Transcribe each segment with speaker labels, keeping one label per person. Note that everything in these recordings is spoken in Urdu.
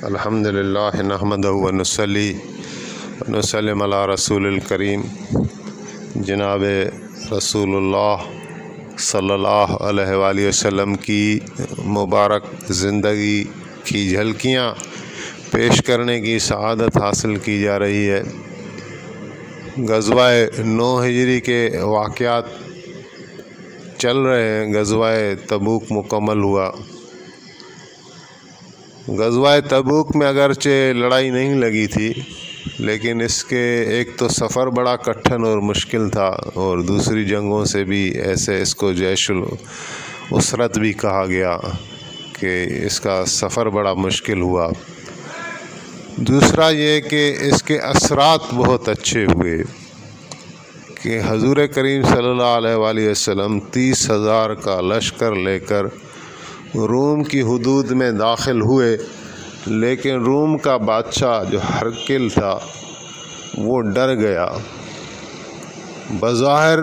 Speaker 1: الحمدللہ نحمدہ و نصلی و نسلم علی رسول الکریم جناب رسول اللہ صلی اللہ علیہ وآلہ وسلم کی مبارک زندگی کی جھلکیاں پیش کرنے کی سعادت حاصل کی جا رہی ہے۔ غزوہ 9 ہجری کے واقعات چل رہے ہیں۔ غزوہ تبوک مکمل ہوا۔ غزوہ تبوک میں اگرچہ لڑائی نہیں لگی تھی، لیکن اس کے ایک تو سفر بڑا کٹھن اور مشکل تھا، اور دوسری جنگوں سے بھی ایسے اس کو جیش الاسرت بھی کہا گیا کہ اس کا سفر بڑا مشکل ہوا۔ دوسرا یہ کہ اس کے اثرات بہت اچھے ہوئے کہ حضور کریم صلی اللہ علیہ وآلہ وسلم 30,000 کا لشکر لے کر روم کی حدود میں داخل ہوئے، لیکن روم کا بادشاہ جو ہرقل تھا وہ ڈر گیا۔ بظاہر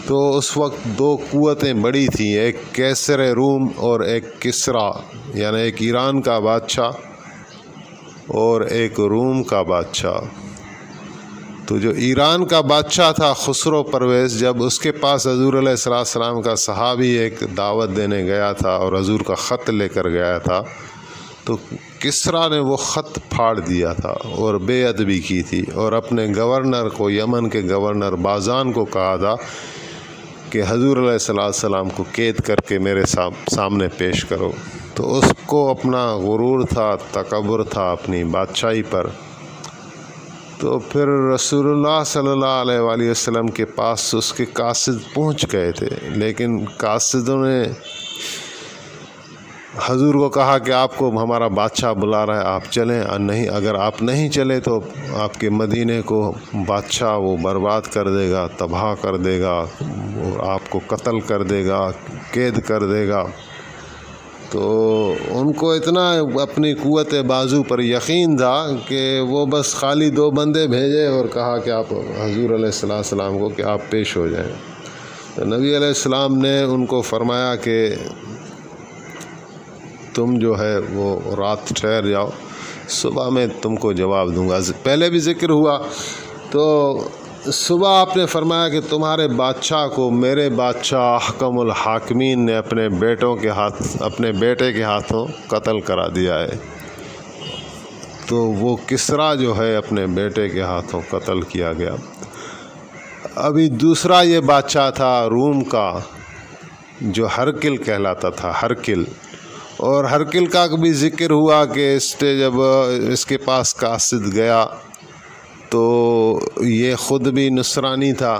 Speaker 1: تو اس وقت 2 قوتیں بڑی تھیں، ایک قیصر روم اور ایک کسریٰ، یعنی ایک ایران کا بادشاہ اور ایک روم کا بادشاہ۔ تو جو ایران کا بادشاہ تھا خسرو پرویز، جب اس کے پاس حضور علیہ السلام کا صحابی ایک دعوت دینے گیا تھا اور حضور کا خط لے کر گیا تھا، تو کسریٰ نے وہ خط پھاڑ دیا تھا اور بے ادبی کی تھی، اور اپنے گورنر کو، یمن کے گورنر بازان کو کہا تھا کہ حضور علیہ السلام کو قید کر کے میرے سامنے پیش کرو۔ تو اس کو اپنا غرور تھا، تکبر تھا اپنی بادشاہی پر۔ تو پھر رسول اللہ صلی اللہ علیہ وآلہ وسلم کے پاس اس کے قاصد پہنچ گئے تھے، لیکن قاصدوں نے حضور کو کہا کہ آپ کو ہمارا بادشاہ بلا رہا ہے، آپ چلیں، نہیں اگر آپ نہیں چلے تو آپ کے مدینے کو بادشاہ وہ برباد کر دے گا، تباہ کر دے گا، اور آپ کو قتل کر دے گا، قید کر دے گا۔ تو ان کو اتنا اپنی قوت بازو پر یقین تھا کہ وہ بس خالی 2 بندے بھیجے اور کہا کہ آپ حضور علیہ السلام کو کہ آپ پیش ہو جائیں۔ تو نبی علیہ السلام نے ان کو فرمایا کہ تم جو ہے وہ رات ٹھہر جاؤ، صبح میں تم کو جواب دوں گا۔ پہلے بھی ذکر ہوا، تو صبح آپ نے فرمایا کہ تمہارے بادشاہ کو میرے بادشاہ احکم الحاکمین نے اپنے بیٹے کے ہاتھوں قتل کرا دیا ہے۔ تو وہ کسریٰ جو ہے اپنے بیٹے کے ہاتھوں قتل کیا گیا۔ ابھی دوسرا یہ بادشاہ تھا روم کا جو ہرقل کہلاتا تھا، ہرقل، اور ہرقل کا بھی ذکر ہوا کہ جب اس کے پاس قاصد گیا تو یہ خود بھی نصرانی تھا،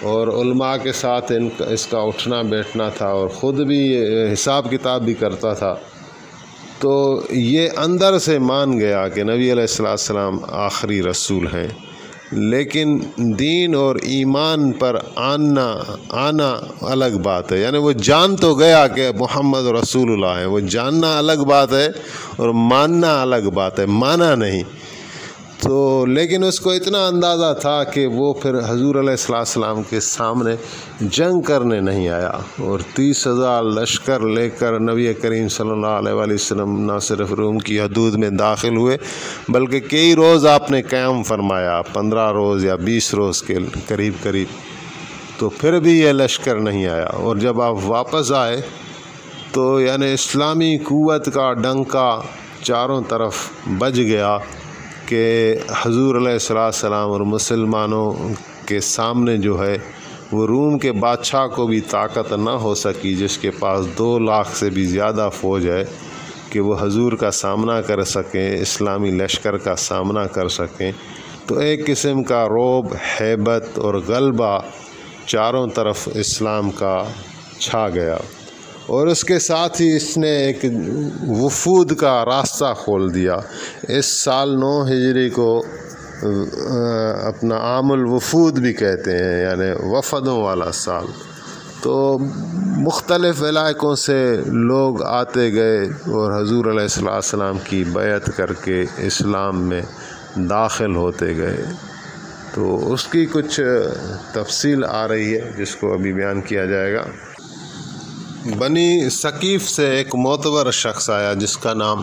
Speaker 1: اور علماء کے ساتھ اس کا اٹھنا بیٹھنا تھا، اور خود بھی حساب کتاب بھی کرتا تھا۔ تو یہ اندر سے مان گیا کہ نبی علیہ السلام آخری رسول ہیں، لیکن دین اور ایمان پر آنا الگ بات ہے۔ یعنی وہ جان تو گیا کہ محمد رسول اللہ ہے، وہ جاننا الگ بات ہے اور ماننا الگ بات ہے، مانا نہیں۔ تو لیکن اس کو اتنا اندازہ تھا کہ وہ پھر حضور علیہ السلام کے سامنے جنگ کرنے نہیں آیا، اور 30,000 لشکر لے کر نبی کریم صلی اللہ علیہ وآلہ وسلم نہ صرف روم کی حدود میں داخل ہوئے، بلکہ کئی روز آپ نے قیام فرمایا، 15 روز یا 20 روز کے قریب، تو پھر بھی یہ لشکر نہیں آیا۔ اور جب آپ واپس آئے تو یعنی اسلامی قوت کا ڈنکا چاروں طرف بج گیا کہ حضور علیہ السلام اور مسلمانوں کے سامنے جو ہے وہ روم کے بادشاہ کو بھی طاقت نہ ہو سکی، جس کے پاس 2 لاکھ سے بھی زیادہ فوج ہے، کہ وہ حضور کا سامنا کر سکیں، اسلامی لشکر کا سامنا کر سکیں۔ تو ایک قسم کا رعب، ہیبت اور غلبہ چاروں طرف اسلام کا چھا گیا، اور اس کے ساتھ ہی اس نے ایک وفود کا راستہ کھول دیا۔ اس سال 9 ہجری کو اپنا عام الوفود بھی کہتے ہیں، یعنی وفدوں والا سال۔ تو مختلف علاقوں سے لوگ آتے گئے اور حضور علیہ السلام کی بیعت کر کے اسلام میں داخل ہوتے گئے۔ تو اس کی کچھ تفصیل آ رہی ہے جس کو ابھی بیان کیا جائے گا۔ بنی ثقیف سے ایک معتبر شخص آیا جس کا نام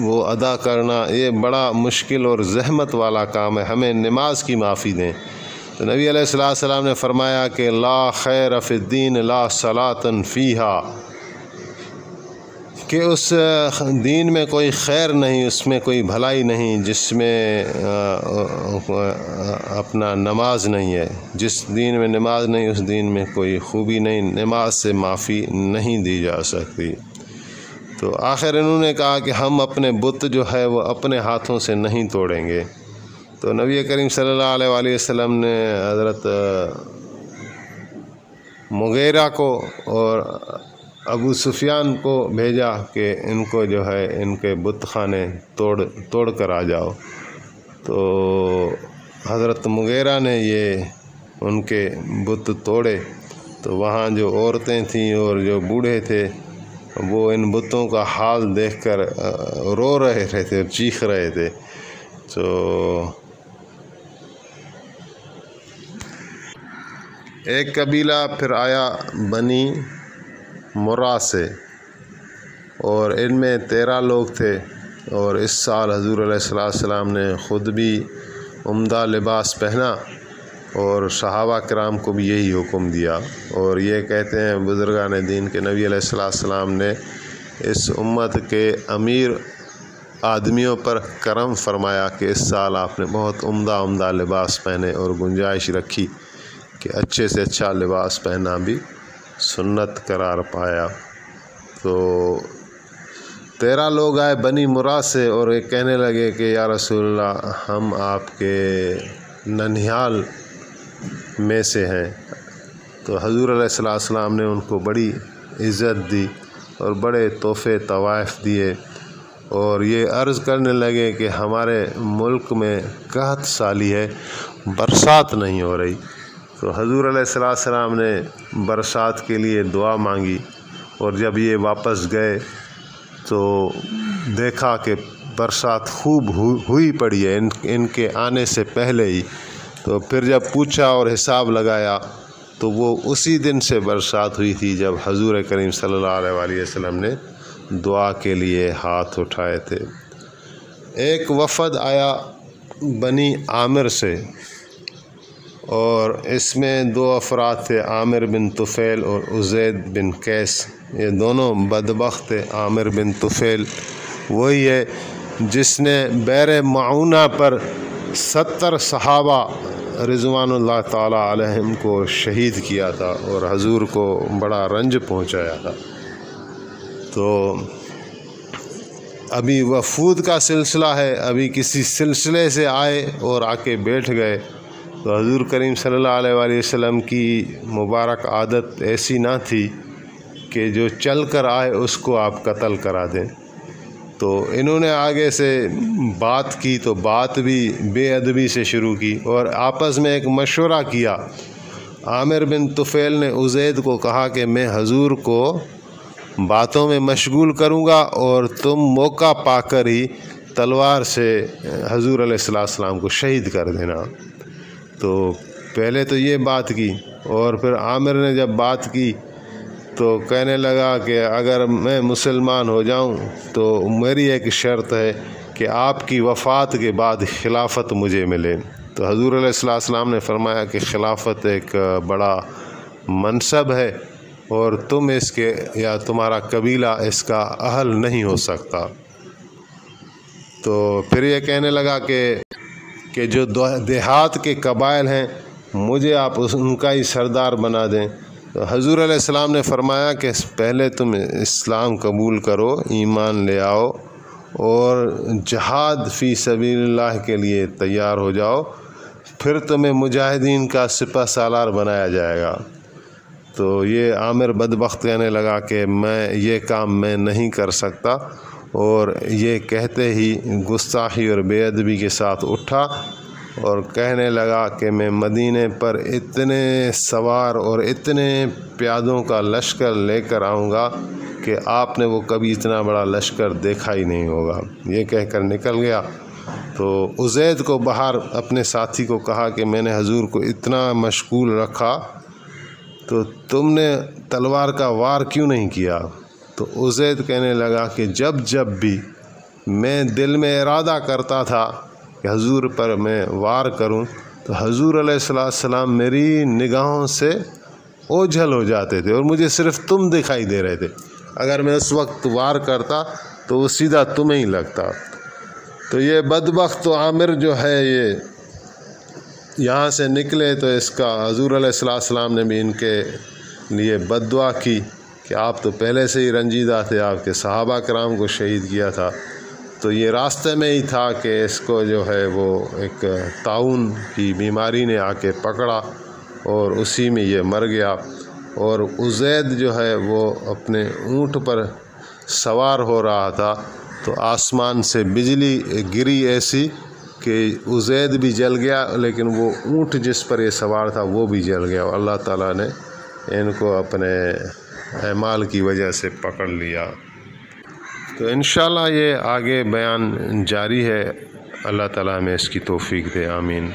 Speaker 1: وہ ادا کرنا یہ بڑا مشکل اور زحمت والا کام ہے، ہمیں نماز کی معافی دیں۔ تو نبی علیہ السلام نے فرمایا کہ لا خیر فی الدین لا صلاۃ فیہا، کہ اس دین میں کوئی خیر نہیں، اس میں کوئی بھلائی نہیں جس میں اپنا نماز نہیں ہے۔ جس دین میں نماز نہیں اس دین میں کوئی خوبی نہیں، نماز سے معافی نہیں دی جا سکتی۔ تو آخر انہوں نے کہا کہ ہم اپنے بت جو ہے وہ اپنے ہاتھوں سے نہیں توڑیں گے۔ تو نبی کریم صلی اللہ علیہ وآلہ وسلم نے حضرت مغیرہ کو اور ابو سفیان کو بھیجا کہ ان کو جو ہے ان کے بت خانے توڑ کر آ جاؤ۔ تو حضرت مغیرہ نے یہ ان کے بت توڑے، تو وہاں جو عورتیں تھیں اور جو بوڑھے تھے وہ ان بتوں کا حال دیکھ کر رو رہے تھے اور چیخ رہے تھے۔ تو ایک قبیلہ پھر آیا بنی مرہ سے، اور ان میں 13 لوگ تھے، اور اس سال حضور علیہ السلام نے خود بھی عمدہ لباس پہنا اور صحابہ کرام کو بھی یہی حکم دیا۔ اور یہ کہتے ہیں بزرگان دین کے نبی علیہ السلام نے اس امت کے امیر آدمیوں پر کرم فرمایا کہ اس سال آپ نے بہت عمدہ لباس پہنے، اور گنجائش رکھی کہ اچھے سے اچھا لباس پہنا بھی سنت قرار پایا۔ تو 13 لوگ آئے بنی مرہ سے، اور یہ کہنے لگے کہ یا رسول اللہ ہم آپ کے ننھیال میں سے ہیں۔ تو حضور علیہ السلام نے ان کو بڑی عزت دی اور بڑے تحفے طوائف دیے، اور یہ عرض کرنے لگے کہ ہمارے ملک میں قحط سالی ہے، برسات نہیں ہو رہی۔ تو حضور علیہ السلام نے برسات کے لیے دعا مانگی، اور جب یہ واپس گئے تو دیکھا کہ برسات خوب ہوئی پڑی ہے ان کے آنے سے پہلے ہی۔ تو پھر جب پوچھا اور حساب لگایا تو وہ اسی دن سے برسات ہوئی تھی جب حضور کریم صلی اللہ علیہ وآلہ وسلم نے دعا کے لیے ہاتھ اٹھائے تھے۔ ایک وفد آیا بنی عامر سے، اور اس میں 2 افراد تھے، عامر بن طفیل اور عزید بن قیس۔ یہ دونوں بدبخت تھے۔ عامر بن طفیل وہی ہے جس نے بئر معونہ پر 70 صحابہ رضوان اللہ تعالی علیہم کو شہید کیا تھا اور حضور کو بڑا رنج پہنچایا تھا۔ تو ابھی وفود کا سلسلہ ہے، ابھی کسی سلسلے سے آئے اور آ کے بیٹھ گئے، تو حضور کریم صلی اللہ علیہ وآلہ وسلم کی مبارک عادت ایسی نہ تھی کہ جو چل کر آئے اس کو آپ قتل کرا دیں۔ تو انہوں نے آگے سے بات کی تو بات بھی بے ادبی سے شروع کی، اور آپس میں ایک مشورہ کیا۔ عامر بن طفیل نے عزید کو کہا کہ میں حضور کو باتوں میں مشغول کروں گا، اور تم موقع پا کر ہی تلوار سے حضور علیہ السلام کو شہید کر دینا۔ تو پہلے تو یہ بات کی، اور پھر عامر نے جب بات کی تو کہنے لگا کہ اگر میں مسلمان ہو جاؤں تو میری ایک شرط ہے کہ آپ کی وفات کے بعد خلافت مجھے ملے۔ تو حضور علیہ السلام نے فرمایا کہ خلافت ایک بڑا منصب ہے، اور تم اس کے یا تمہارا قبیلہ اس کا اہل نہیں ہو سکتا۔ تو پھر یہ کہنے لگا کہ جو دیہات کے قبائل ہیں مجھے آپ ان کا ہی سردار بنا دیں۔ تو حضور علیہ السلام نے فرمایا کہ پہلے تم اسلام قبول کرو، ایمان لے آؤ، اور جہاد فی سبیل اللہ کے لیے تیار ہو جاؤ، پھر تمہیں مجاہدین کا سپہ سالار بنایا جائے گا۔ تو یہ عامر بدبخت کہنے لگا کہ یہ کام میں نہیں کر سکتا، اور یہ کہتے ہی گستاخی اور بے ادبی کے ساتھ اٹھا اور کہنے لگا کہ میں مدینے پر اتنے سوار اور اتنے پیادوں کا لشکر لے کر آؤں گا کہ آپ نے وہ کبھی اتنا بڑا لشکر دیکھا ہی نہیں ہوگا۔ یہ کہہ کر نکل گیا۔ تو عزید کو باہر اپنے ساتھی کو کہا کہ میں نے حضور کو اتنا مشغول رکھا تو تم نے تلوار کا وار کیوں نہیں کیا؟ تو عزید کہنے لگا کہ جب بھی میں دل میں ارادہ کرتا تھا کہ حضور پر میں وار کروں تو حضور علیہ السلام میری نگاہوں سے اوجھل ہو جاتے تھے اور مجھے صرف تم دکھائی دے رہے تھے۔ اگر میں اس وقت وار کرتا تو وہ سیدھا تمہیں ہی لگتا۔ تو یہ بدبخت عامر جو ہے یہ یہاں سے نکلے تو اس کا حضور علیہ السلام نے بھی ان کے لیے بد دعا کی کہ آپ تو پہلے سے ہی رنجیدہ تھے، آپ کے صحابہ کرام کو شہید کیا تھا، تو یہ راستے میں ہی تھا کہ اس کو جو ہے وہ ایک طاعون کی بیماری نے آ کے پکڑا اور اسی میں یہ مر گیا۔ اور عزید جو ہے وہ اپنے اونٹ پر سوار ہو رہا تھا تو آسمان سے بجلی گری ایسی کہ عزید بھی جل گیا، لیکن وہ اونٹ جس پر یہ سوار تھا وہ بھی جل گیا، اور اللہ تعالیٰ نے ان کو اپنے اعمال کی وجہ سے پکڑ لیا۔ تو انشاءاللہ یہ آگے بیان جاری ہے، اللہ تعالیٰ ہمیں اس کی توفیق دے، آمین۔